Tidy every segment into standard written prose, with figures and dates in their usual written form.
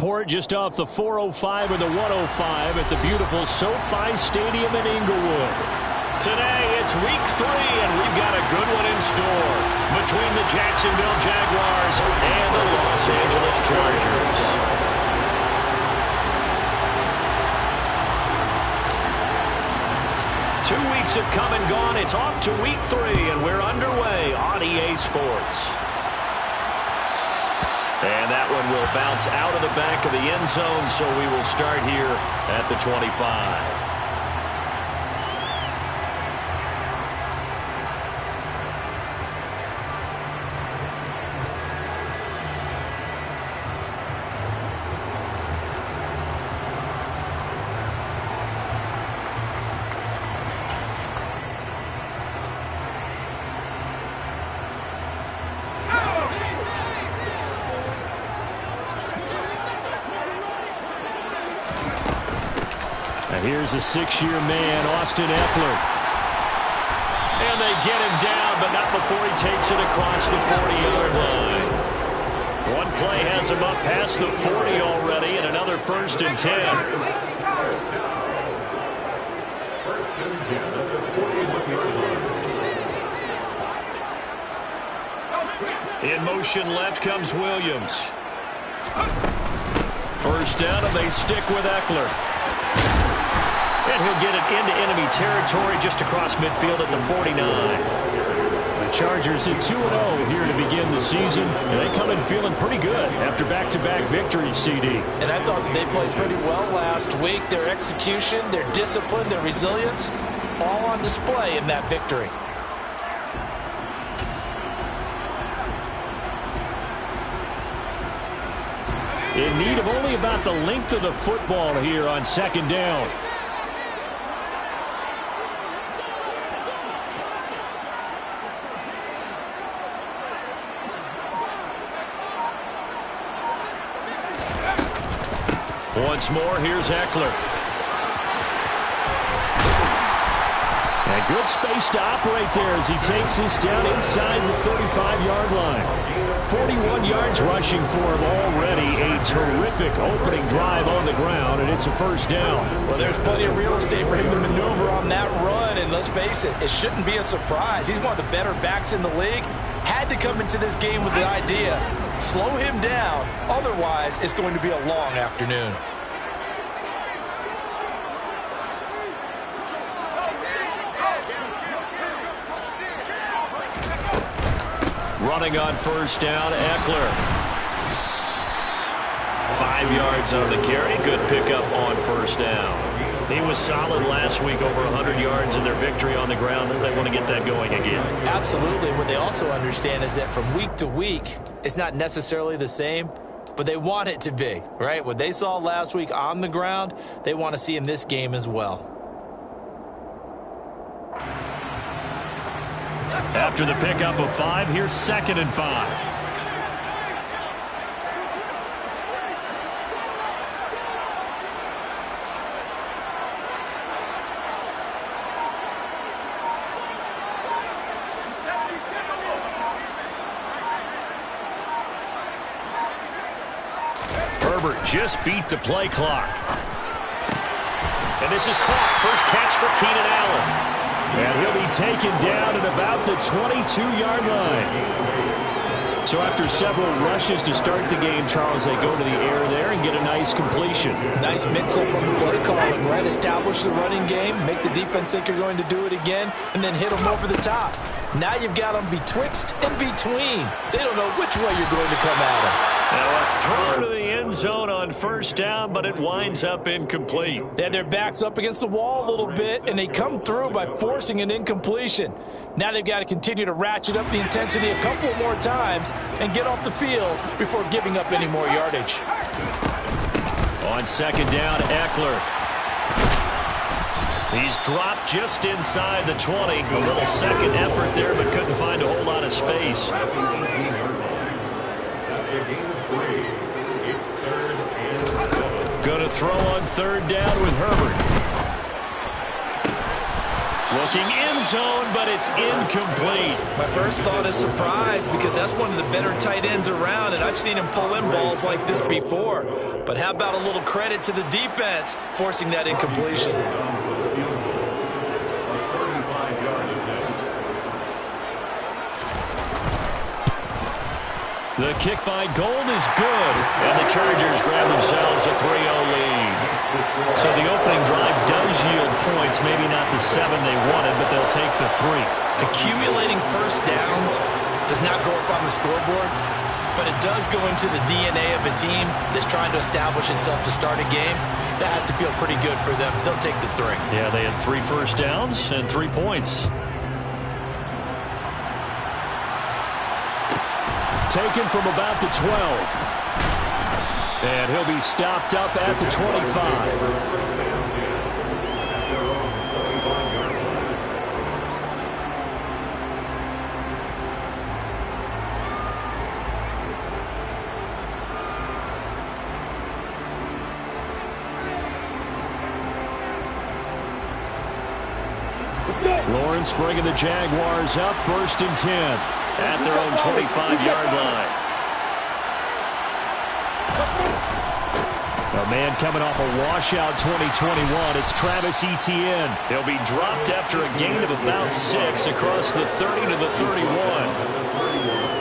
report just off the 405 and the 105 at the beautiful SoFi Stadium in Inglewood. Today, it's week 3, and we've got a good one in store between the Jacksonville Jaguars and the Los Angeles Chargers. Two weeks have come and gone. It's off to week 3, and we're underway on EA Sports. And that one will bounce out of the back of the end zone, so we will start here at the 25. Here's a 6-year man, Austin Eckler. And they get him down, but not before he takes it across the 40-yard line. One play has him up past the 40 already, and another 1st and 10. In motion left comes Williams. First down, and they stick with Eckler. And he'll get it into enemy territory just across midfield at the 49. The Chargers at 2-0 here to begin the season, and they come in feeling pretty good after back-to-back victories, CD. And I thought they played pretty well last week. Their execution, their discipline, their resilience, all on display in that victory. In need of only about the length of the football here on 2nd down. Once more, here's Eckler. And good space to operate there as he takes this down inside the 35-yard line. 41 yards rushing for him already. A terrific opening drive on the ground, and it's a 1st down. Well, there's plenty of real estate for him to maneuver on that run, and let's face it, it shouldn't be a surprise. He's one of the better backs in the league. Had to come into this game with the idea, slow him down, otherwise it's going to be a long afternoon. Running on 1st down, Eckler. 5 yards on the carry. Good pickup on 1st down. He was solid last week, over 100 yards in their victory on the ground. They want to get that going again. Absolutely. What they also understand is that from week to week, it's not necessarily the same, but they want it to be, right? What they saw last week on the ground, they want to see in this game as well. After the pickup of 5, here's 2nd and 5. Herbert just beat the play clock. And this is caught. First catch for Keenan Allen. And he'll be taken down at about the 22-yard line. So after several rushes to start the game, Charles, they go to the air there and get a nice completion. Nice mix-up on the play calling, right? Establish the running game, make the defense think you're going to do it again, and then hit them over the top. Now you've got them betwixt and between. They don't know which way you're going to come at them. Now a throw to the end zone on 1st down, but it winds up incomplete. Then their backs up against the wall a little bit, and they come through by forcing an incompletion. Now they've got to continue to ratchet up the intensity a couple more times and get off the field before giving up any more yardage. On 2nd down, Eckler. He's dropped just inside the 20. A little second effort there, but couldn't find a whole lot of space. Going to throw on 3rd down with Herbert. Looking in zone, but it's incomplete. My first thought is surprise because that's one of the better tight ends around, and I've seen him pull in balls like this before. But how about a little credit to the defense forcing that incompletion? The kick by Gold is good, and the Chargers grab themselves a 3-0 lead. So the opening drive does yield points, maybe not the 7 they wanted, but they'll take the 3. Accumulating first downs does not go up on the scoreboard, but it does go into the DNA of a team that's trying to establish itself to start a game. That has to feel pretty good for them. They'll take the 3. Yeah, they had 3 first downs and 3 points. Taken from about the 12. And he'll be stopped up at the 25. Lawrence bringing the Jaguars up 1st and 10 at their own 25-yard line. A man coming off a washout 2021. It's Travis Etienne. He'll be dropped after a gain of about 6 across the 30 to the 31.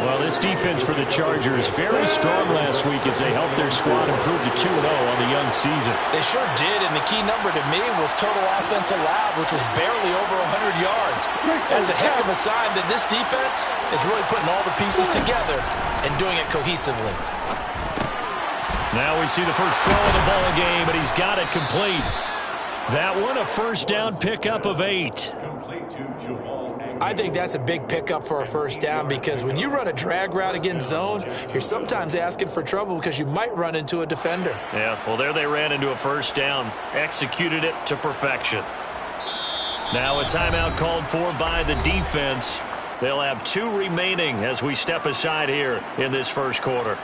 Well, this defense for the Chargers very strong last week as they helped their squad improve to 2-0 on the young season. They sure did, and the key number to me was total offense allowed, which was barely over 100 yards. That's a heck of a sign that this defense is really putting all the pieces together and doing it cohesively. Now we see the first throw of the ball game, and he's got it complete. That one, a first down pickup of 8. I think that's a big pickup for a first down because when you run a drag route against zone, you're sometimes asking for trouble because you might run into a defender. Yeah, well, there they ran into a first down. Executed it to perfection. Now a timeout called for by the defense. They'll have 2 remaining as we step aside here in this first quarter.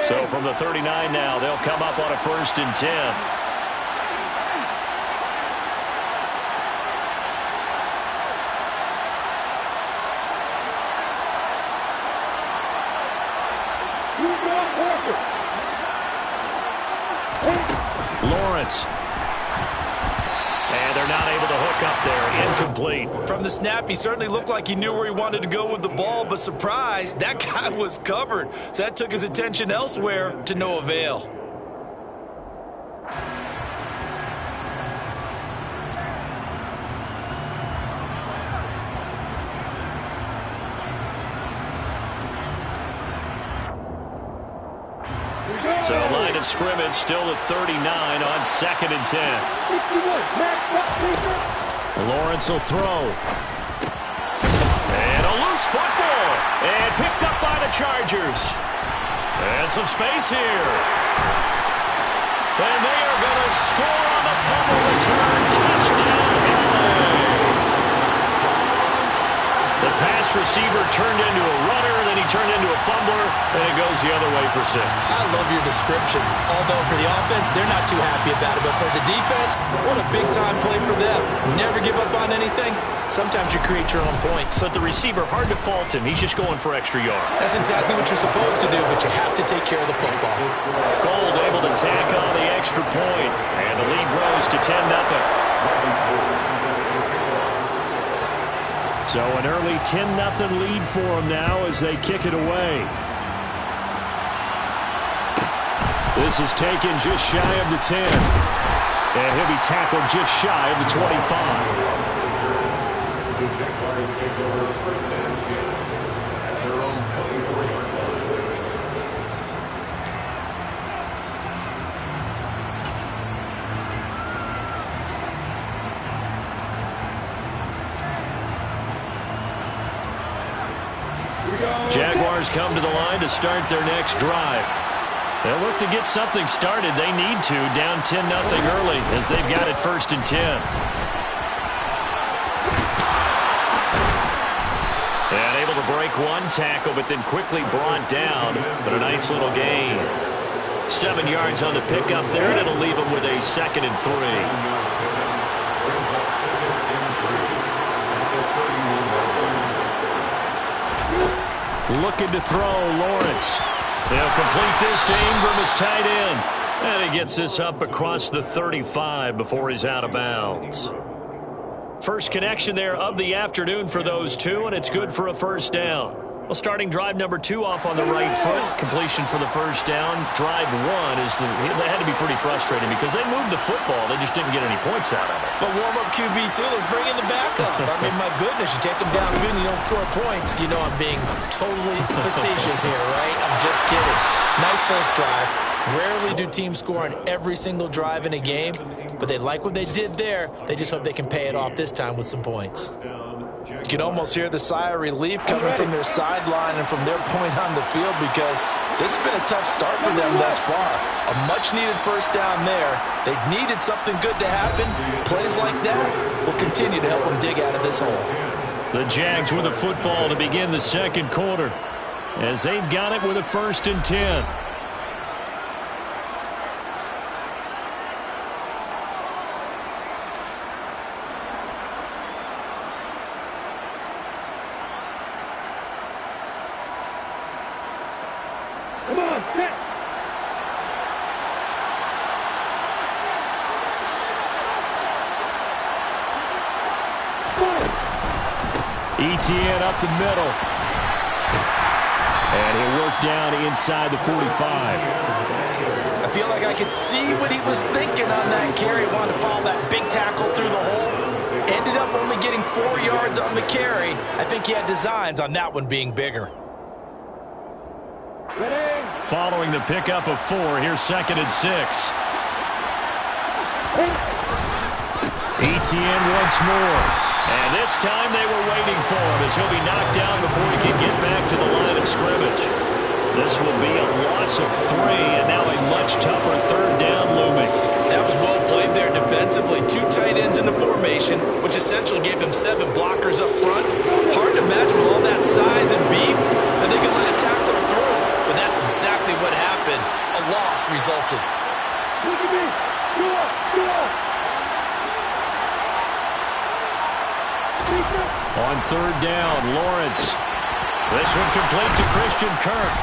So from the 39 now, they'll come up on a 1st and 10. Lawrence. And they're not able to hook up there. Incomplete. From the snap, he certainly looked like he knew where he wanted to go with the ball, but surprise, that guy was covered. So that took his attention elsewhere to no avail. So line of scrimmage still at 39 on 2nd and 10. Lawrence will throw. And a loose football. And picked up by the Chargers. And some space here. And they are going to score on the fumble return. Touchdown, LA. The pass receiver turned into a runner, then he turned into a fumbler, and it goes the other way for 6. I love your description. Although for the offense, they're not too happy about it. But for the defense, what a big-time play for them. Never give up on anything. Sometimes you create your own points. But the receiver, hard to fault him. He's just going for extra yards. That's exactly what you're supposed to do, but you have to take care of the football. Gold able to tack on the extra point, and the lead grows to 10-0. So an early 10-0 lead for them now as they kick it away. This is taken just shy of the 10. And he'll be tackled just shy of the 25. The Jaguars take over 1st and 10 at their own 24-yard line. Jaguars come to the line to start their next drive. They'll look to get something started. They need to, down 10-0 early as they've got it 1st and 10. And able to break one tackle, but then quickly brought down. But a nice little gain. 7 yards on the pickup there, and it'll leave them with a 2nd and 3. Looking to throw, Lawrence. They'll complete this to Ingram as tight end. And he gets this up across the 35 before he's out of bounds. First connection there of the afternoon for those two, and it's good for a 1st down. Well, starting drive number 2 off on the right foot. Completion for the 1st down. Drive 1 is that had to be pretty frustrating because they moved the football. They just didn't get any points out of it. But warm-up QB, too. Let's bring in the backup. I mean, my goodness, you take them down good and you don't score points. You know I'm being totally facetious here, right? I'm just kidding. Nice first drive. Rarely do teams score on every single drive in a game, but they like what they did there. They just hope they can pay it off this time with some points. You can almost hear the sigh of relief coming from their sideline and from their point on the field because this has been a tough start for them thus far. A much-needed 1st down there. They needed something good to happen. Plays like that will continue to help them dig out of this hole. The Jags with a football to begin the 2nd quarter as they've got it with a 1st and 10. Etienne up the middle. And he'll work down inside the 45. I feel like I could see what he was thinking on that carry. Wanted to follow that big tackle through the hole. Ended up only getting 4 yards on the carry. I think he had designs on that one being bigger. Following the pickup of 4, here's 2nd and 6. Etienne once more. And this time they were waiting for him as he'll be knocked down before he can get back to the line of scrimmage. This will be a loss of 3, and now a much tougher 3rd down looming. That was well played there defensively. 2 tight ends in the formation, which essentially gave them 7 blockers up front. Hard to imagine with all that size and beef that they could let a tackler through. But that's exactly what happened. A loss resulted. On 3rd down, Lawrence. This one complete to Christian Kirk.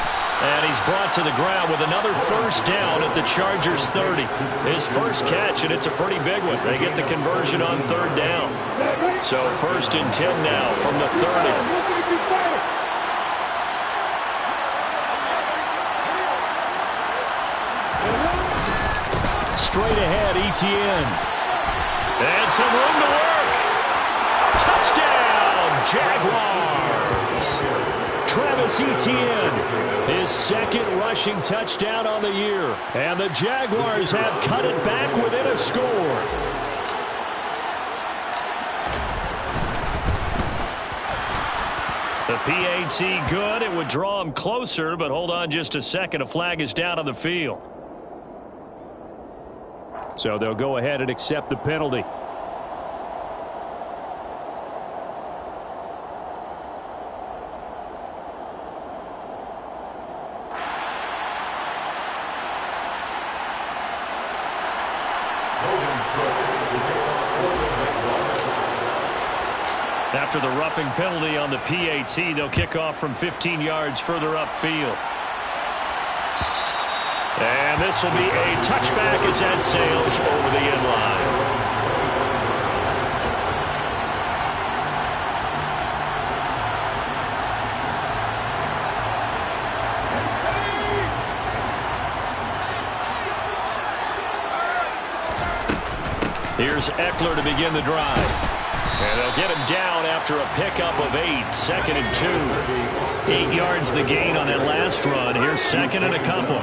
And he's brought to the ground with another 1st down at the Chargers' 30. His first catch, and it's a pretty big one. They get the conversion on 3rd down. So 1st and 10 now from the 30. Straight ahead, Etienne. And some room to work. Touchdown, Jaguars. Travis Etienne, his 2nd rushing touchdown on the year. And the Jaguars have cut it back within a score. The PAT good. It would draw him closer, but hold on just a second. A flag is down on the field. So they'll go ahead and accept the penalty. After the roughing penalty on the PAT, they'll kick off from 15 yards further upfield. And this will be a touchback as that sails over the end line. Here's Eckler to begin the drive. And they'll get him down after a pickup of 8. 2nd and 2. 8 yards the gain on that last run. Here's 2nd and a couple.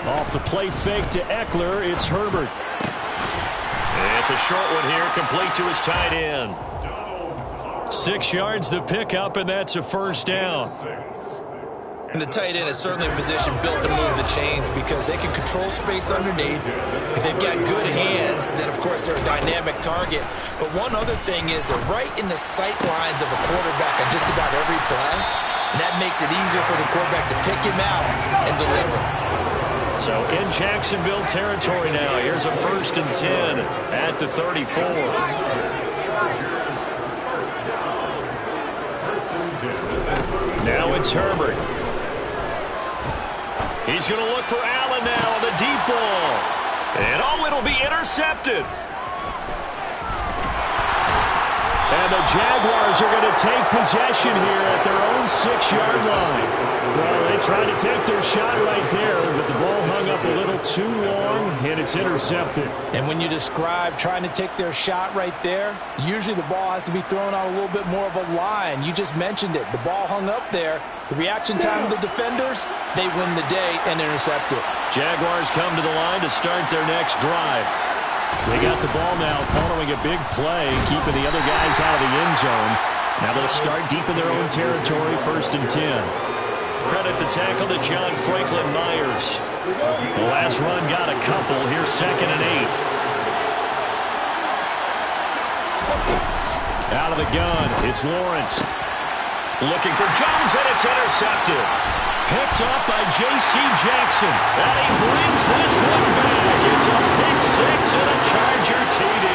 Off the play fake to Eckler, it's Herbert. It's a short one here, complete to his tight end. 6 yards the pickup, and that's a first down. And the tight end is certainly a position built to move the chains because they can control space underneath. If they've got good hands, then, of course, they're a dynamic target. But one other thing is they're right in the sight lines of a quarterback on just about every play. And that makes it easier for the quarterback to pick him out and deliver. So in Jacksonville territory now. Here's a 1st and 10 at the 34. Now it's Herbert. He's going to look for Allen now on the deep ball. And it'll be intercepted. And the Jaguars are going to take possession here at their own 6-yard line. Well, they tried to take their shot right there, but the ball hung up a little too long, and it's intercepted. And when you describe trying to take their shot right there, usually the ball has to be thrown on a little bit more of a line. You just mentioned it. The ball hung up there. The reaction time of the defenders, they win the day and intercept it. Jaguars come to the line to start their next drive. They got the ball now following a big play, keeping the other guys out of the end zone. Now they'll start deep in their own territory, 1st and 10. Credit the tackle to John Franklin Myers. The last run got a couple. Here's 2nd and 8. Out of the gun, it's Lawrence. Looking for Jones, and it's intercepted. Picked up by J.C. Jackson. And he brings this one back. It's a pick 6 and a Charger TD.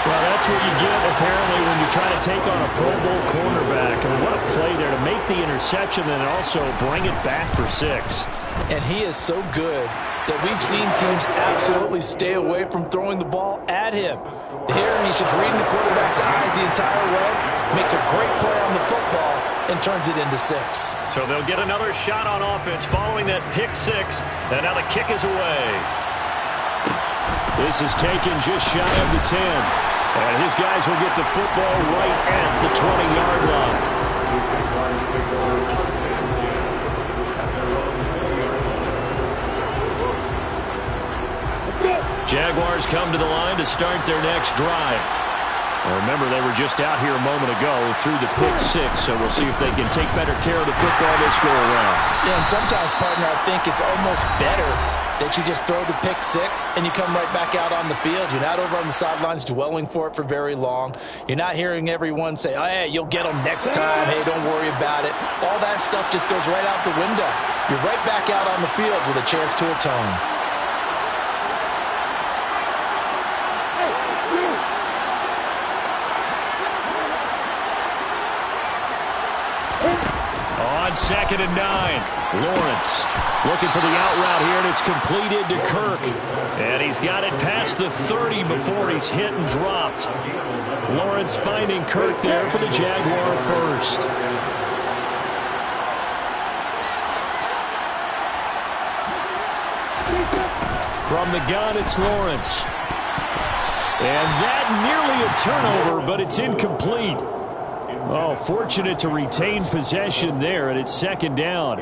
Well, that's what you get, apparently, when you try to take on a Pro Bowl cornerback. I mean, what a play there to make the interception and also bring it back for 6. And he is so good that we've seen teams absolutely stay away from throwing the ball at him. Here, he's just reading the quarterback's eyes the entire way, makes a great play on the football, and turns it into 6. So they'll get another shot on offense following that pick 6, and now the kick is away. This is taken just shy of the 10. And his guys will get the football right at the 20-yard line. Jaguars come to the line to start their next drive. Well, remember, they were just out here a moment ago through the pick 6, so we'll see if they can take better care of the football this go around. Yeah, and sometimes, partner, I think it's almost better that you just throw the pick 6 and you come right back out on the field. You're not over on the sidelines dwelling for it for very long. You're not hearing everyone say, oh, hey, you'll get them next time. Hey, don't worry about it. All that stuff just goes right out the window. You're right back out on the field with a chance to atone. On 2nd and 9, Lawrence looking for the out route here, and it's completed to Kirk. And he's got it past the 30 before he's hit and dropped. Lawrence finding Kirk there for the Jaguar first. From the gun, it's Lawrence. And that nearly a turnover, but it's incomplete. Oh, fortunate to retain possession there, and it's 2nd down.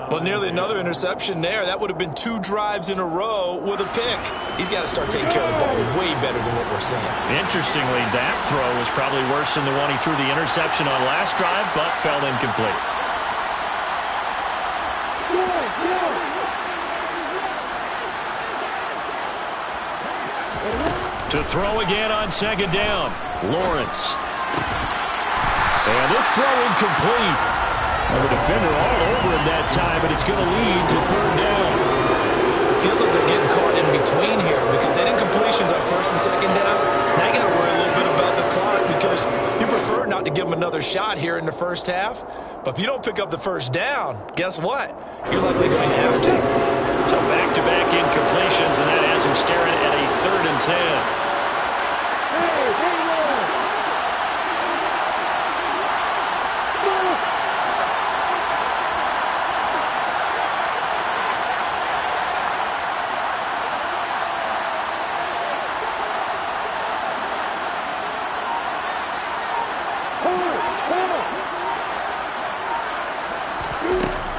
Well, nearly another interception there. That would have been 2 drives in a row with a pick. He's got to start taking care of the ball way better than what we're seeing. Interestingly, that throw was probably worse than the one he threw the interception on last drive, but fell incomplete. To throw again on 2nd down, Lawrence. And this throw incomplete. And the defender all over him that time, but it's going to lead to 3rd down. Feels like they're getting caught in between here because that incompletion's on 1st and 2nd down. Now you got to worry a little bit about the clock because you prefer not to give them another shot here in the first half. But if you don't pick up the 1st down, guess what? You're likely going to have to. So back-to-back incompletions, and that has him staring at a 3rd and 10.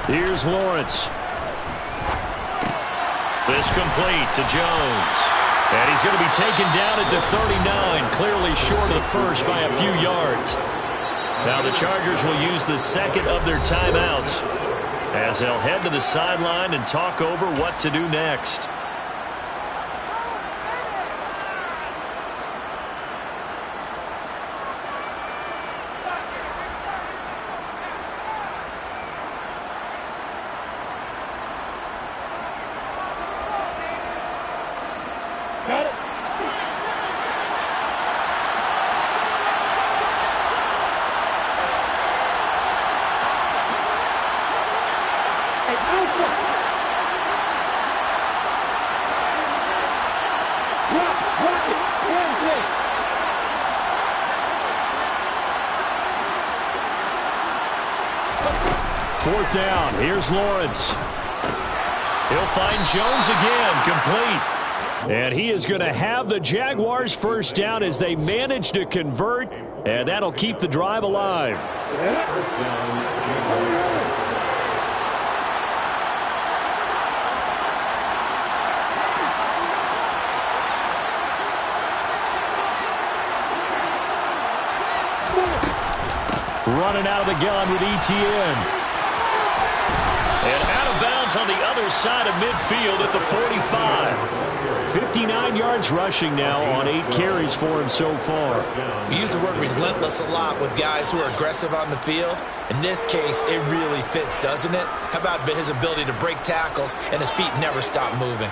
Here's Lawrence. This complete to Jones. And he's going to be taken down at the 39, clearly short of the first by a few yards. Now the Chargers will use the second of their timeouts as they'll head to the sideline and talk over what to do next. Fourth down. Here's Lawrence. He'll find Jones again, complete. And he is going to have the Jaguars first down as they manage to convert, and that'll keep the drive alive. First down, Jaguars. Running out of the gun with ETN. And out of bounds on the other side of midfield at the 45. 59 yards rushing now on 8 carries for him so far. We use the word relentless a lot with guys who are aggressive on the field. In this case, it really fits, doesn't it? How about his ability to break tackles and his feet never stop moving?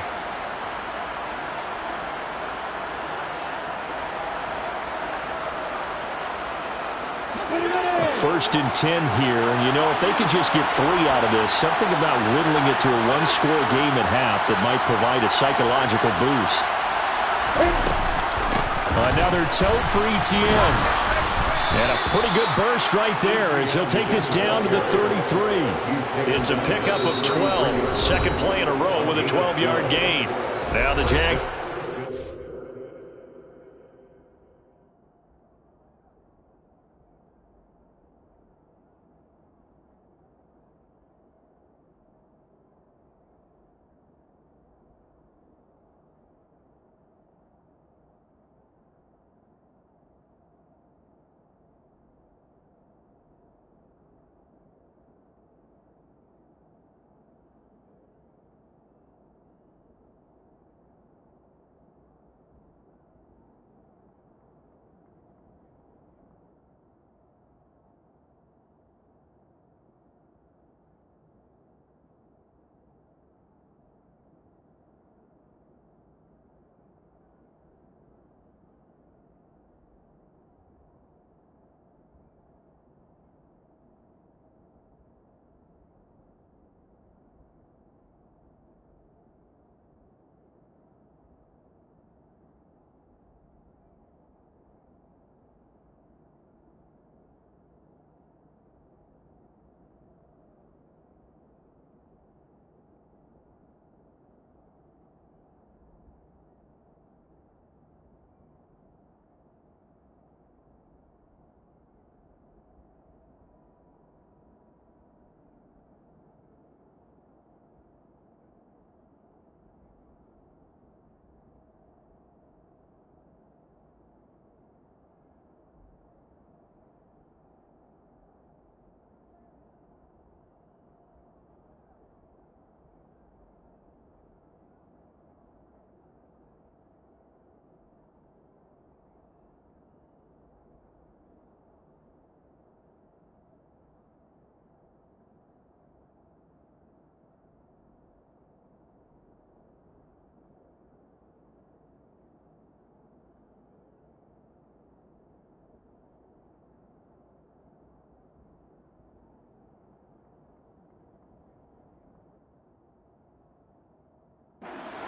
First and 10 here, and you know, if they could just get 3 out of this, something about whittling it to a one-score game at half that might provide a psychological boost. Another tote for ETN. And a pretty good burst right there as he'll take this down to the 33. It's a pickup of 12. Second play in a row with a 12-yard gain. Now the Jag.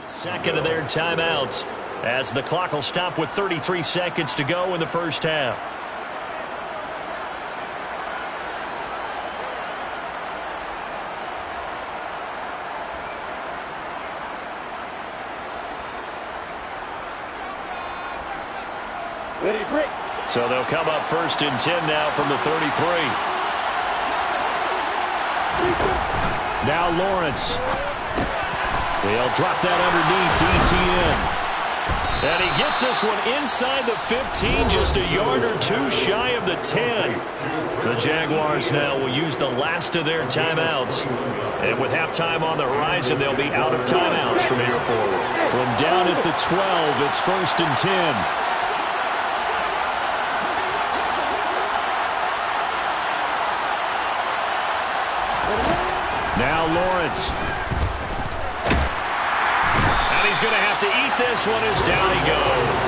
Second of their timeouts as the clock will stop with 33 seconds to go in the first half. Ready, break. So they'll come up first and 10 now from the 33. Now Lawrence. They'll drop that underneath to ETN. And he gets this one inside the 15, just a yard or two shy of the 10. The Jaguars now will use the last of their timeouts. And with halftime on the horizon, they'll be out of timeouts from here forward. From down at the 12, it's 1st and 10. Now Lawrence. And he's going to have to eat this one as down he goes.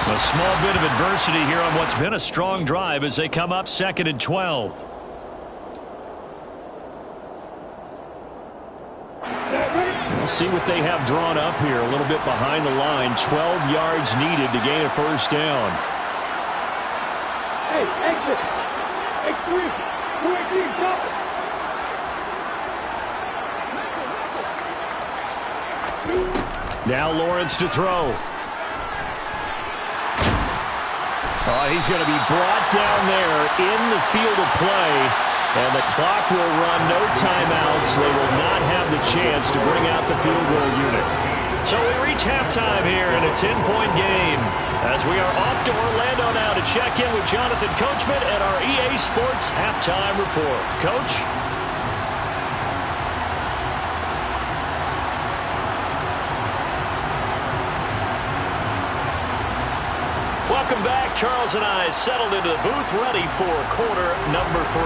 A small bit of adversity here on what's been a strong drive as they come up 2nd and 12. We'll see what they have drawn up here. A little bit behind the line. 12 yards needed to gain a 1st down. Hey, exit. X3. 2-3, stop. Now Lawrence to throw. He's going to be brought down there in the field of play. And the clock will run, no timeouts. They will not have the chance to bring out the field goal unit. So we reach halftime here in a 10-point game. As we are off to Orlando now to check in with Jonathan Coachman at our EA Sports Halftime Report. Coach? Welcome back. Charles and I settled into the booth ready for quarter number 3.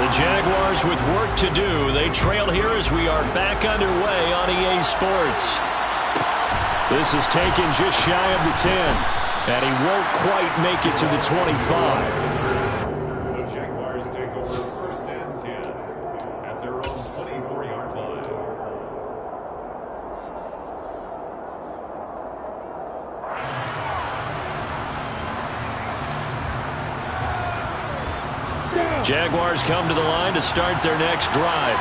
The Jaguars with work to do. They trail here as we are back underway on EA Sports. This is taken just shy of the 10. And he won't quite make it to the 25. The Jaguars take over 1st and 10 at their own 24-yard line. Jaguars come to the line to start their next drive.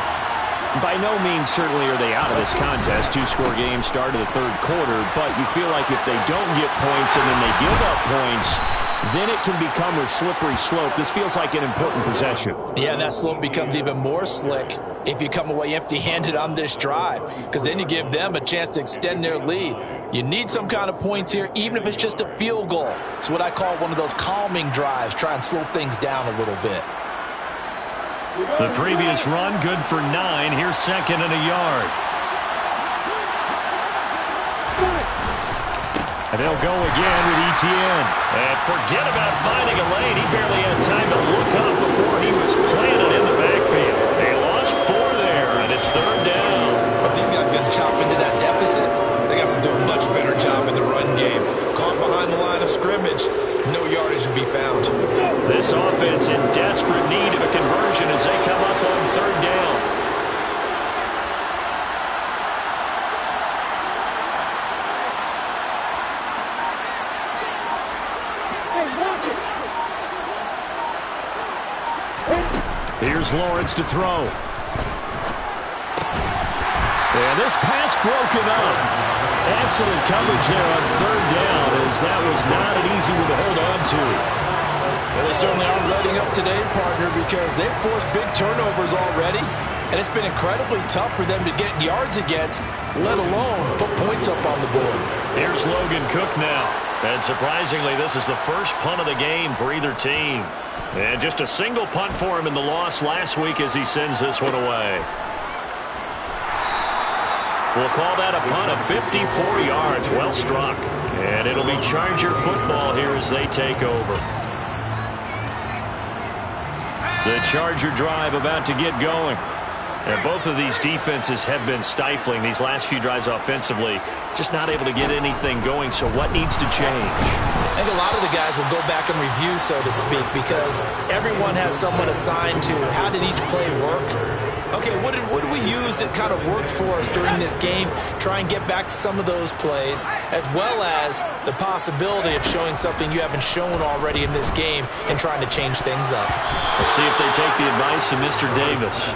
By no means certainly are they out of this contest. 2-score game start of the 3rd quarter, but you feel like if they don't get points and then they give up points, then it can become a slippery slope. This feels like an important possession. Yeah, and that slope becomes even more slick if you come away empty-handed on this drive, because then you give them a chance to extend their lead. You need some kind of points here, even if it's just a field goal. It's what I call one of those calming drives. Try and slow things down a little bit. The previous run, good for 9. Here's 2nd and a yard. And they'll go again with Etienne. And forget about finding a lane. He barely had time to look up before he was planted in the backfield. They lost 4 there, and it's 3rd down. But these guys got to chop into that deficit. They got to do a much better job in the run game. Caught behind the line of scrimmage, no yardage to be found. This offense in desperate need of a conversion as they come up on 3rd down. Here's Lawrence to throw. And this pass broken up. Excellent coverage there on 3rd down, as that was not an easy one to hold on to. Well, they certainly aren't letting up today, partner, because they've forced big turnovers already, and it's been incredibly tough for them to get yards against, let alone put points up on the board. Here's Logan Cook now. And surprisingly, this is the first punt of the game for either team. And just a single punt for him in the loss last week as he sends this one away. We'll call that a punt of 54 yards. Well struck. And it'll be Charger football here as they take over. The Charger drive about to get going. And both of these defenses have been stifling these last few drives offensively. Just not able to get anything going. So what needs to change? I think a lot of the guys will go back and review, so to speak, because everyone has someone assigned to how did each play work. Okay, what did we use that kind of worked for us during this game? Try and get back to some of those plays, as well as the possibility of showing something you haven't shown already in this game and trying to change things up. We'll see if they take the advice of Mr. Davis.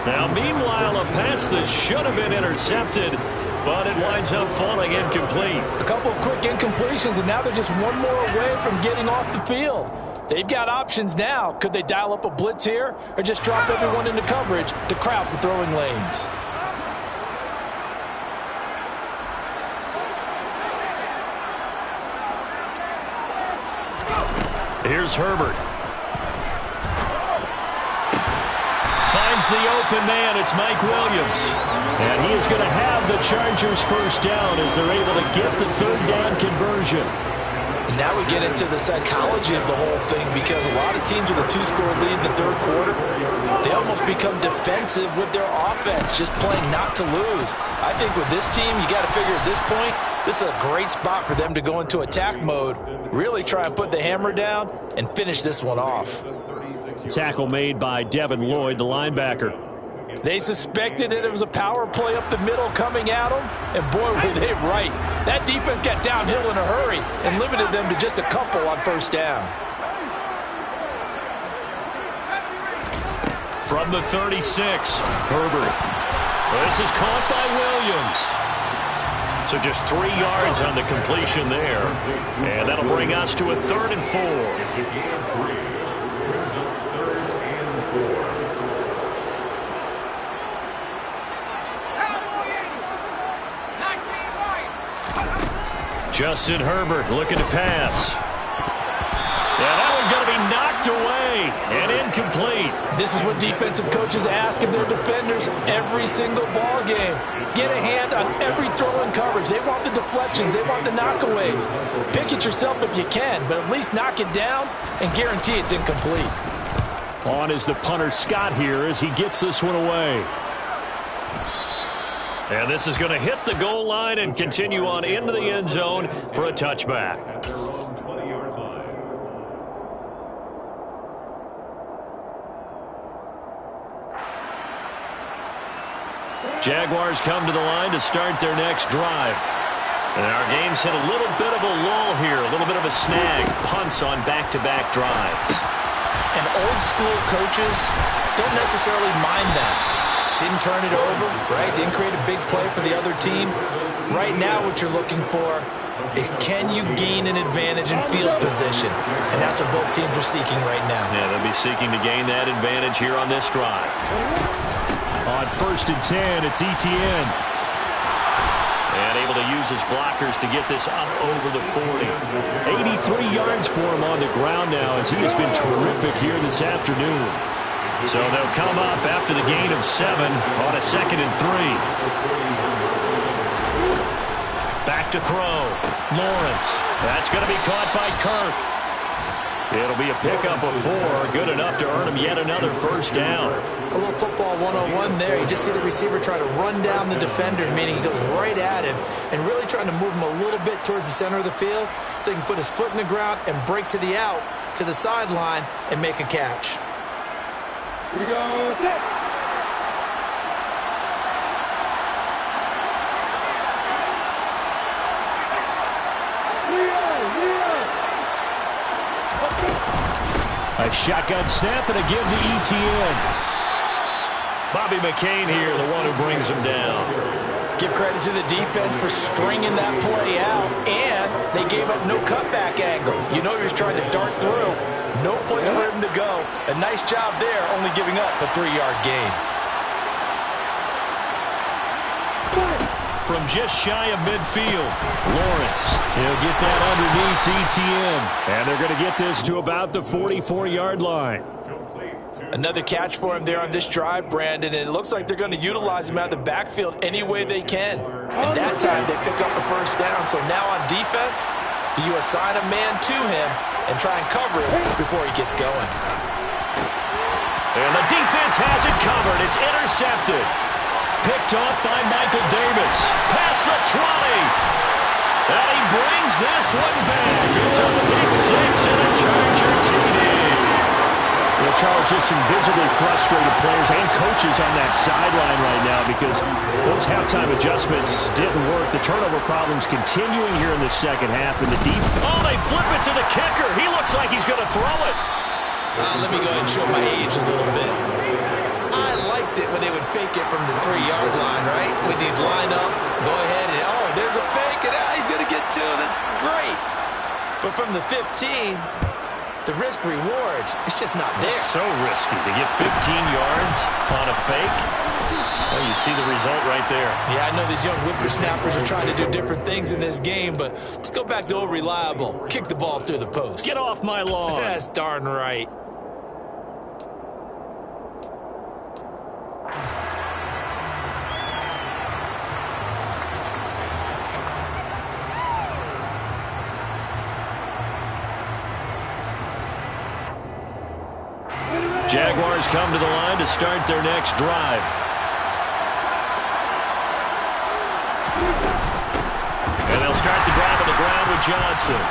Now, meanwhile, a pass that should have been intercepted, but it winds up falling incomplete. A couple of quick incompletions, and now they're just one more away from getting off the field. They've got options now. Could they dial up a blitz here or just drop everyone into coverage to crowd the throwing lanes? Here's Herbert. Finds the open man. It's Mike Williams. And he is going to have the Chargers first down as they're able to get the third down conversion. And now we get into the psychology of the whole thing, because a lot of teams with a 2-score lead in the third quarter, they almost become defensive with their offense, just playing not to lose. I think with this team, you got to figure at this point, this is a great spot for them to go into attack mode, really try and put the hammer down and finish this one off. Tackle made by Devin Lloyd, the linebacker. They suspected that it was a power play up the middle coming at them, and boy, were they right. That defense got downhill in a hurry and limited them to just a couple on first down. From the 36, Herbert. This is caught by Williams. So just 3 yards on the completion there. And that'll bring us to a 3rd and 4. Justin Herbert looking to pass. Yeah, that one's going to be knocked away and incomplete. This is what defensive coaches ask of their defenders every single ball game. Get a hand on every throw in coverage. They want the deflections. They want the knockaways. Pick it yourself if you can, but at least knock it down and guarantee it's incomplete. On is the punter Scott here as he gets this one away. And this is going to hit the goal line and continue on into the end zone for a touchback. At their own 20-yard line. Jaguars come to the line to start their next drive. And our game's hit a little bit of a lull here, a little bit of a snag. Punts on back-to-back drives. And old-school coaches don't necessarily mind that. Didn't turn it over, right? Didn't create a big play for the other team. Right now what you're looking for is, can you gain an advantage in field position? And that's what both teams are seeking right now. Yeah, they'll be seeking to gain that advantage here on this drive. On 1st and 10, it's Etienne. And able to use his blockers to get this up over the 40. 83 yards for him on the ground now as he has been terrific here this afternoon. So they'll come up after the gain of 7 on a 2nd and 3. Back to throw. Lawrence. That's going to be caught by Kirk. It'll be a pickup of 4, good enough to earn him yet another first down. A little football 101 there. You just see the receiver try to run down the defender, meaning he goes right at him and really trying to move him a little bit towards the center of the field so he can put his foot in the ground and break to the out, to the sideline, and make a catch. Here we go, set. A shotgun snap and a give to Etienne. Bobby McCain here, the one who brings him down. Give credit to the defense for stringing that play out, and they gave up no cutback angle. You know he was trying to dart through. No place for him to go. A nice job there, only giving up a 3-yard gain. From just shy of midfield, Lawrence, he'll get that underneath Etienne. And they're going to get this to about the 44-yard line. Another catch for him there on this drive, Brandon, and it looks like they're going to utilize him out of the backfield any way they can. And that time they pick up a first down. So now on defense, you assign a man to him and try and cover it before he gets going. and the defense has it covered. It's intercepted. Picked off by Michael Davis. Past the 20. And he brings this one back. It's a big 6 and a Charger TD. Well, Charles, just some visibly frustrated players and coaches on that sideline right now because those halftime adjustments didn't work. The turnover problems continuing here in the second half. And the defense. Oh, they flip it to the kicker. He looks like he's going to throw it. Let me go ahead and show my age a little bit. I liked it when they would fake it from the 3-yard line, right? When they'd line up, go ahead and, oh, there's a fake, and he's going to get 2. That's great. But from the 15, the risk-reward is just not there. It's so risky to get 15 yards on a fake. Well, you see the result right there. Yeah, I know these young whippersnappers are trying to do different things in this game, but let's go back to old reliable. Kick the ball through the post. Get off my lawn. That's darn right. Jaguars come to the line to start their next drive. And they'll start the drive on the ground with Johnson.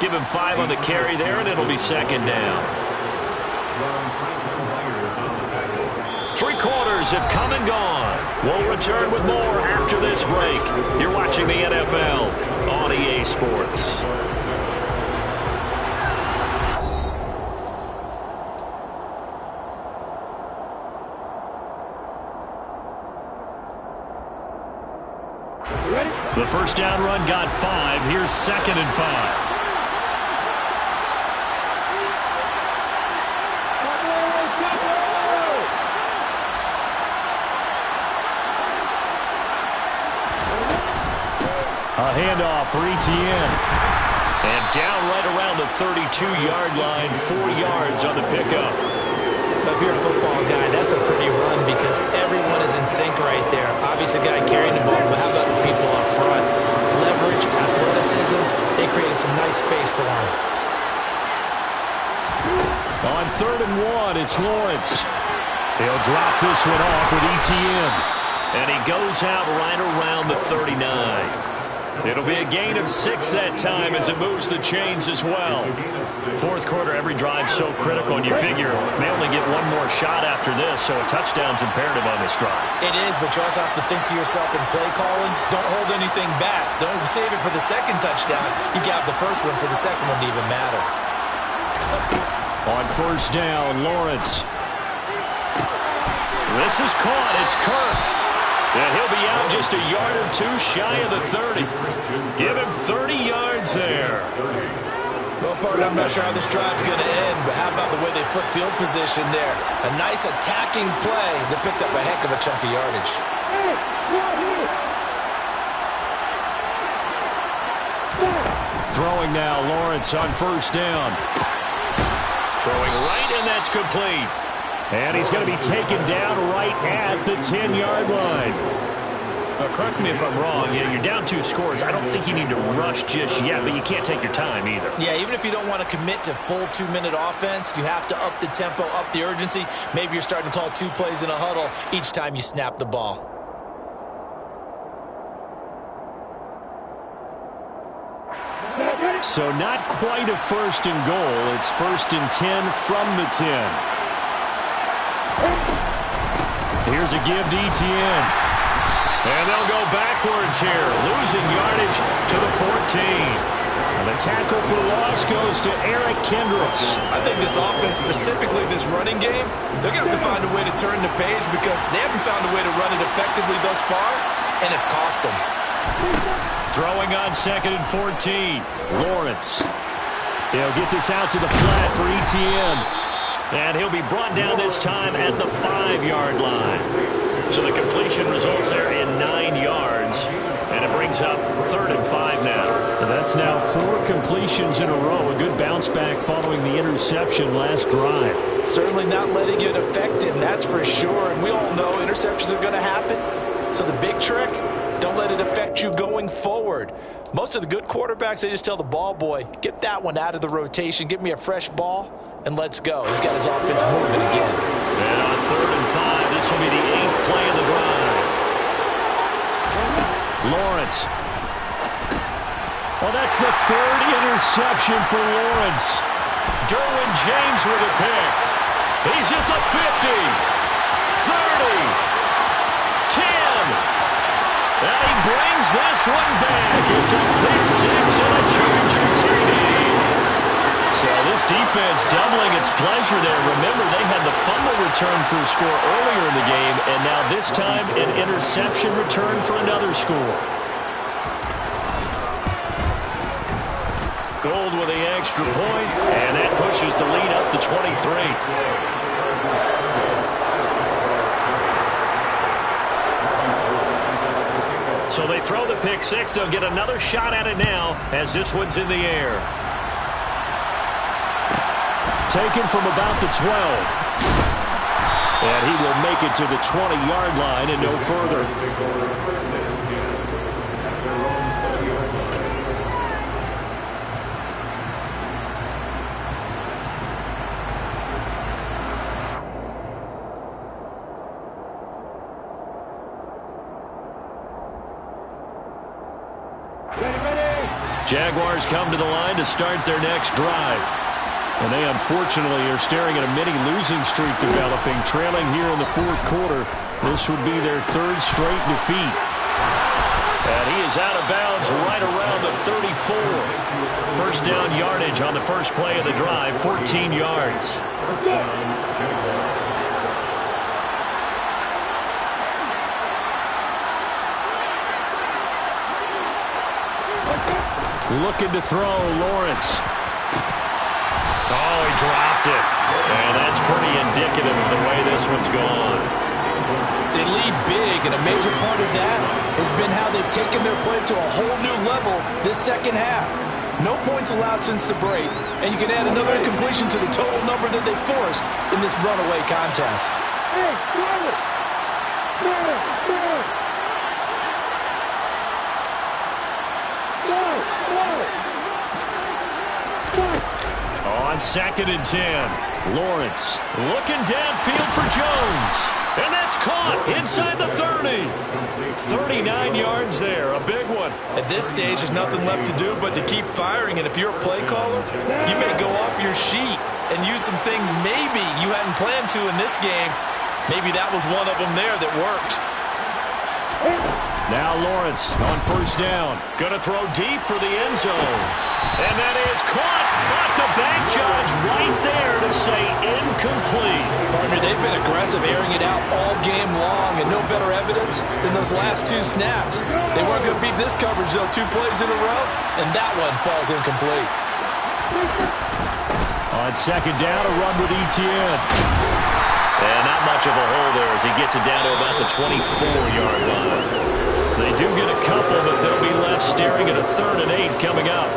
Give him 5 on the carry there, and it'll be second down. 3 quarters have come and gone. We'll return with more after this break. You're watching the NFL on EA Sports. The first down run got 5. Here's 2nd and 5. A handoff for Etienne. And down right around the 32-yard line, 4 yards on the pickup. If you're a football guy, that's a pretty run because everyone is in sync right there. Obviously, the guy carrying the ball, but how about the people up front? Leverage, athleticism, they created some nice space for him. On 3rd and 1, it's Lawrence. He'll drop this one off with Etienne. And he goes out right around the 39. It'll be a gain of 6 that time as it moves the chains as well. 4th quarter, every drive's so critical, and you figure they only get one more shot after this, so a touchdown's imperative on this drive. It is, but you also have to think to yourself in play calling, don't hold anything back. Don't save it for the second touchdown. You got the first one for the second one to even matter. On 1st down, Lawrence. This is caught. It's Kirk. And he'll be out just a yard or 2 shy of the 30. Give him 30 yards there. Well, partner, I'm not sure how this drive's going to end, but how about the way they flip field position there? A nice attacking play that picked up a heck of a chunk of yardage. Throwing now, Lawrence on 1st down. Throwing right, and that's complete. And he's going to be taken down right at the 10-yard line. Correct me if I'm wrong. Yeah, you're down 2 scores. I don't think you need to rush just yet, but you can't take your time either. Yeah, even if you don't want to commit to full 2-minute offense, you have to up the tempo, up the urgency. Maybe you're starting to call 2 plays in a huddle each time you snap the ball. So not quite a 1st and goal. It's 1st and 10 from the 10. Here's a give to Etienne. And they'll go backwards here, losing yardage to the 14. And the tackle for loss goes to Eric Kendricks. I think this offense, specifically this running game, they're going to have to find a way to turn the page because they haven't found a way to run it effectively thus far, and it's cost them. Throwing on 2nd and 14. Lawrence. He'll get this out to the flat for Etienne. And he'll be brought down this time at the 5-yard line. So the completion results there in 9 yards. And it brings up 3rd and 5 now. And that's now 4 completions in a row. A good bounce back following the interception last drive. Certainly not letting it affect him, that's for sure. And we all know interceptions are going to happen. So the big trick, don't let it affect you going forward. Most of the good quarterbacks, they just tell the ball boy, get that one out of the rotation, give me a fresh ball, and let's go. He's got his offense moving again. And on 3rd and 5, this will be the 8th play of the drive. Lawrence. Well, that's the 3rd interception for Lawrence. Derwin James with a pick. He's at the 50, 30, 10. And he brings this one back. It's a pick 6 and a Charger TD. So this defense doubling its pleasure there. Remember, they had the fumble return for a score earlier in the game, and now this time an interception return for another score. Gold with the extra point, and that pushes the lead up to 23. So they throw the pick six. They'll get another shot at it now as this one's in the air. Taken from about the 12. And he will make it to the 20-yard line and no further. Jaguars come to the line to start their next drive. And they unfortunately are staring at a mini losing streak developing, trailing here in the fourth quarter. This would be their third straight defeat. And he is out of bounds right around the 34. First down yardage on the first play of the drive, 14 yards. Looking to throw, Lawrence. Oh, he dropped it. And that's pretty indicative of the way this one's gone. They lead big, and a major part of that has been how they've taken their play to a whole new level this second half. No points allowed since the break, and you can add another incompletion to the total number that they forced in this runaway contest. On 2nd and 10, Lawrence looking downfield for Jones. And that's caught inside the 30. 39 yards there, a big one. At this stage, there's nothing left to do but to keep firing. And if you're a play caller, you may go off your sheet and use some things maybe you hadn't planned to in this game. Maybe that was one of them there that worked. Now Lawrence on first down. Going to throw deep for the end zone. And that is caught. But the bank judge right there to say incomplete. Partner, they've been aggressive, airing it out all game long, and no better evidence than those last two snaps. They weren't going to beat this coverage, though, 2 plays in a row, and that one falls incomplete. On second down, a run with Etienne. And not much of a hole there as he gets it down to about the 24-yard line. They do get a couple, but they'll be left staring at a 3rd and 8 coming up.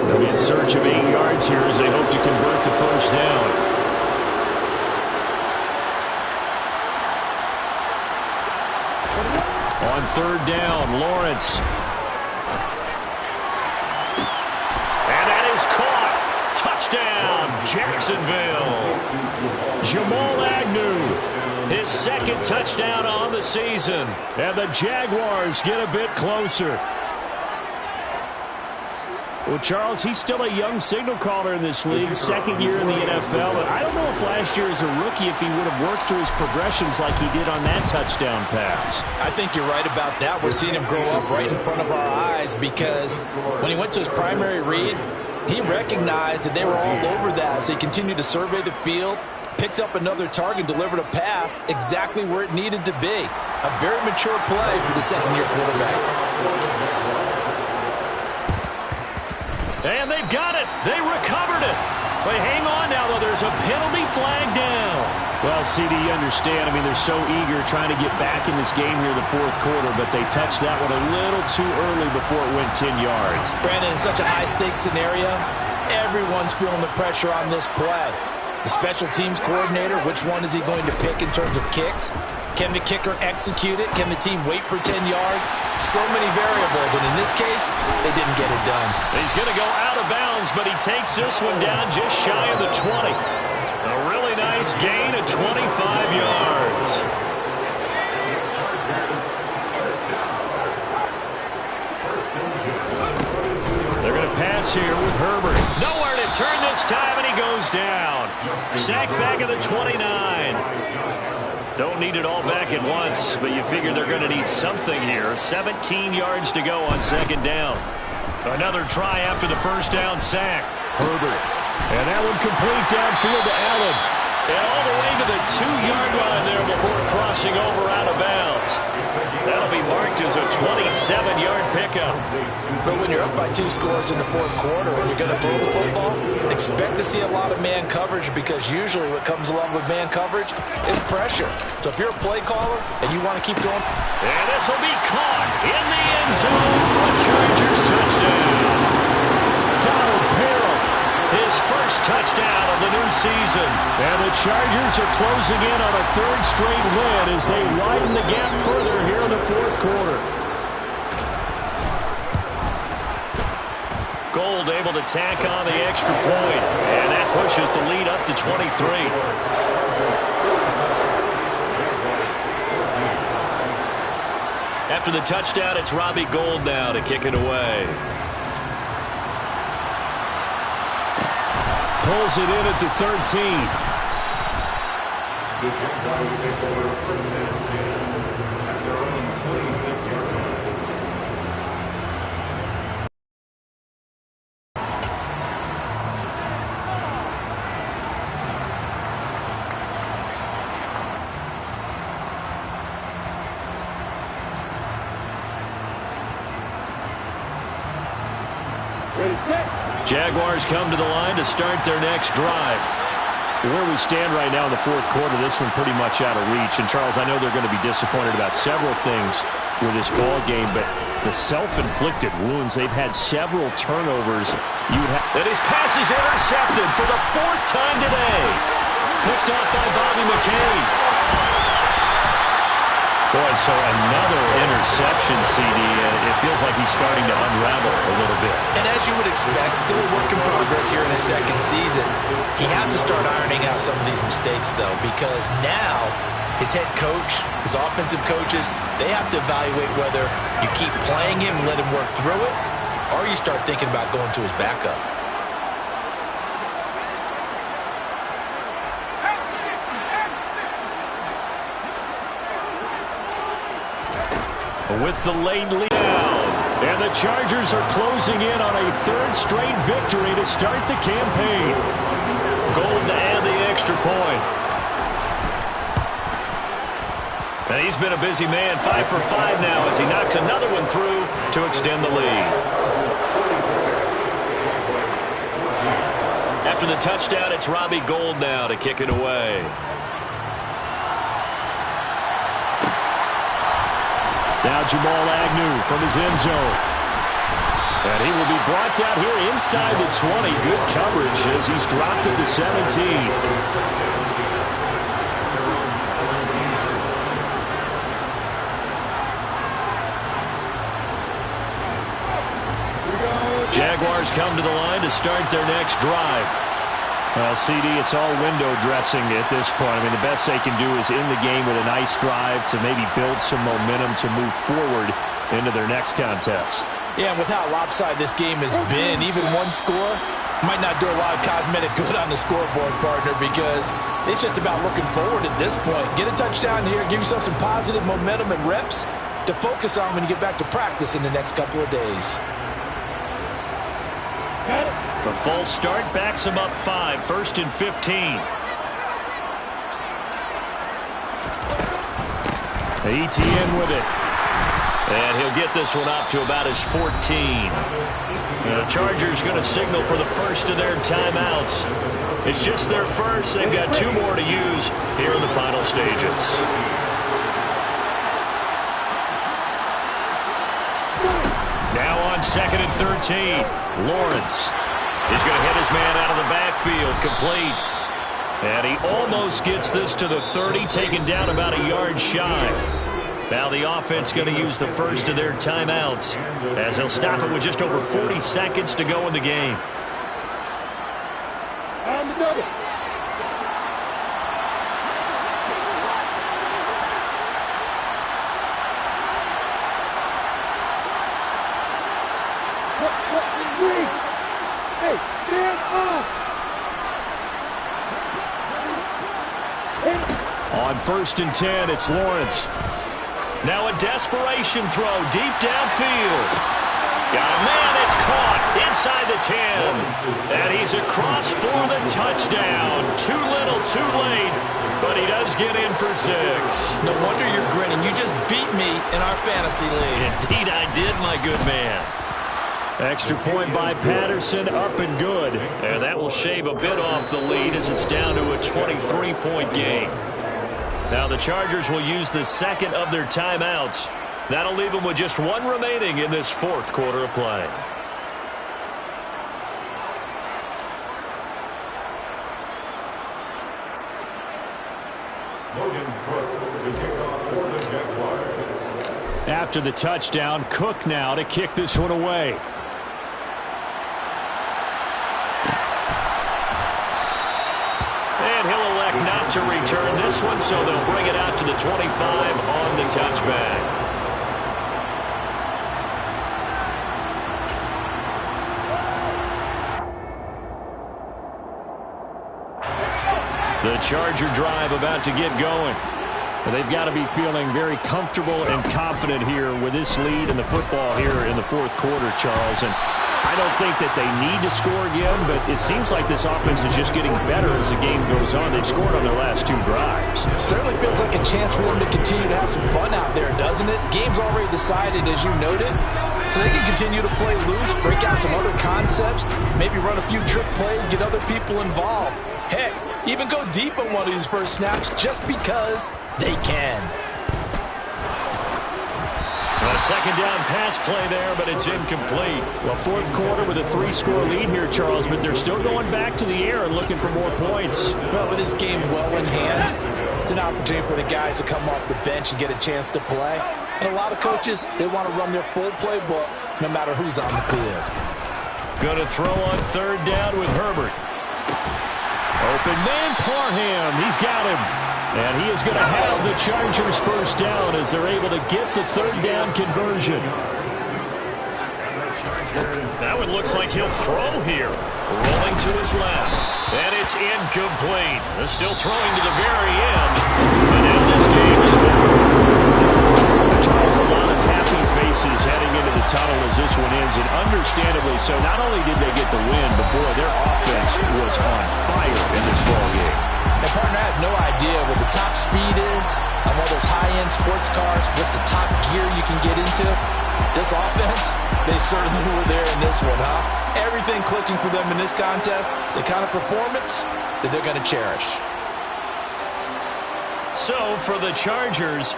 They'll be in search of 8 yards here as they hope to convert the first down. On 3rd down, Lawrence. Touchdown, Jacksonville. Jamal Agnew, his 2nd touchdown on the season. And the Jaguars get a bit closer. Well, Charles, he's still a young signal caller in this league, 2nd year in the NFL. And I don't know if last year as a rookie if he would have worked through his progressions like he did on that touchdown pass. I think you're right about that. We're seeing him grow up right in front of our eyes because when he went to his primary read, he recognized that they were all over that, so he continued to survey the field, picked up another target, delivered a pass exactly where it needed to be. A very mature play for the 2nd-year quarterback. And they've got it. They recovered it. But hang on now, though. There's a penalty flag down. Well, CD, you understand. I mean, they're so eager trying to get back in this game here in the fourth quarter, but they touched that one a little too early before it went 10 yards. Brandon, in such a high-stakes scenario, everyone's feeling the pressure on this play. The special teams coordinator, which one is he going to pick in terms of kicks? Can the kicker execute it? Can the team wait for 10 yards? So many variables, and in this case, they didn't get it done. He's going to go out of bounds, but he takes this one down just shy of the 20. A really nice gain of 25 yards. They're going to pass here with Herbert. Nowhere to turn this time, and he goes down. Sacked back at the 29. Don't need it all back at once, but you figure they're going to need something here. 17 yards to go on 2nd down. Another try after the first down sack. Herbert. And that one complete downfield to Allen. And all the way to the 2-yard line there before crossing over out of bounds. That'll be marked as a 27-yard pickup. But when you're up by 2 scores in the fourth quarter and you're going to throw the football, expect to see a lot of man coverage, because usually what comes along with man coverage is pressure. So if you're a play caller and you want to keep throwing. And this will be caught in the end zone for a Chargers touchdown. Donald Parham, his first touchdown of the new season. And the Chargers are closing in on a 3rd straight win as they widen the gap further here in the fourth quarter. Gold able to tack on the extra point, and that pushes the lead up to 23. After the touchdown, it's Robbie Gould now to kick it away. Pulls it in at the 13. The Jaguars take over first and 10 at their own 26-yard line. Jaguars come to the line to start their next drive. Where we stand right now in the fourth quarter, this one pretty much out of reach. And, Charles, I know they're going to be disappointed about several things with this ball game, but the self-inflicted wounds, they've had several turnovers. And his pass is intercepted for the 4th time today. Picked off by Bobby McCain. Boy, so another interception, CD, and it feels like he's starting to unravel a little bit. And as you would expect, still a work in progress here in his 2nd season. He has to start ironing out some of these mistakes, though, because now his head coach, his offensive coaches, they have to evaluate whether you keep playing him and let him work through it, or you start thinking about going to his backup. With the late lead down, and the Chargers are closing in on a 3rd straight victory to start the campaign. Gold to add the extra point. And he's been a busy man, 5 for 5 now as he knocks another one through to extend the lead. After the touchdown, it's Robbie Gould now to kick it away. Now Jamal Agnew from his end zone. And he will be brought down here inside the 20. Good coverage as he's dropped at the 17. Jaguars come to the line to start their next drive. Well, CD, it's all window dressing at this point. I mean, the best they can do is in the game with a nice drive to maybe build some momentum to move forward into their next contest. Yeah, and with how lopsided this game has been, even one score might not do a lot of cosmetic good on the scoreboard, partner, because it's just about looking forward at this point. Get a touchdown here, give yourself some positive momentum and reps to focus on when you get back to practice in the next couple of days. The false start backs him up 5, 1st and 15. Etienne with it. And he'll get this one up to about his 14. The Chargers going to signal for the first of their timeouts. It's just their first. They've got 2 more to use here in the final stages. Now on 2nd and 13. Lawrence. He's going to hit his man out of the backfield, complete. And he almost gets this to the 30, taken down about a yard shy. Now the offense going to use the first of their timeouts as they'll stop it with just over 40 seconds to go in the game. On the double. Hey, stand up. On 1st and 10, it's Lawrence. Now a desperation throw deep downfield. Oh, man, it's caught inside the 10. And he's across for the touchdown. Too little, too late, but he does get in for 6. No wonder you're grinning. You just beat me in our fantasy league. Indeed I did, my good man. Extra point by Patterson, up and good. And that will shave a bit off the lead as it's down to a 23-point game. Now the Chargers will use the second of their timeouts. That'll leave them with just one remaining in this fourth quarter of play. After the touchdown, Cook now to kick this one away. And he'll elect not to return this one, so they'll bring it out to the 25 on the touchback. The Charger drive about to get going. They've got to be feeling very comfortable and confident here with this lead in the football here in the fourth quarter, Charles. And I don't think that they need to score again, but it seems like this offense is just getting better as the game goes on. They've scored on their last 2 drives. It certainly feels like a chance for them to continue to have some fun out there, doesn't it? Game's already decided, as you noted. So they can continue to play loose, break out some other concepts, maybe run a few trick plays, get other people involved. Heck, even go deep on one of these first snaps just because they can. A second down pass play there, but it's incomplete. Well, fourth quarter with a 3-score lead here, Charles, but they're still going back to the air and looking for more points. Well, with this game well in hand, it's an opportunity for the guys to come off the bench and get a chance to play. And a lot of coaches, they want to run their full playbook no matter who's on the field. Going to throw on third down with Herbert. Open man, Parham. He's got him. And he is going to have the Chargers first down as they're able to get the third down conversion. That one looks like he'll throw here. Rolling to his left. And it's incomplete. They're still throwing to the very end. But now this game is Charles, a lot of happy faces heading into the tunnel as this one ends, and understandably so. Not only did they get the win, but boy, their offense was on fire in this ball game. And partner, I have no idea what the top speed is on one of those high-end sports cars. What's the top gear you can get into? This offense, they certainly were there in this one, huh? Everything clicking for them in this contest, the kind of performance that they're going to cherish. So for the Chargers,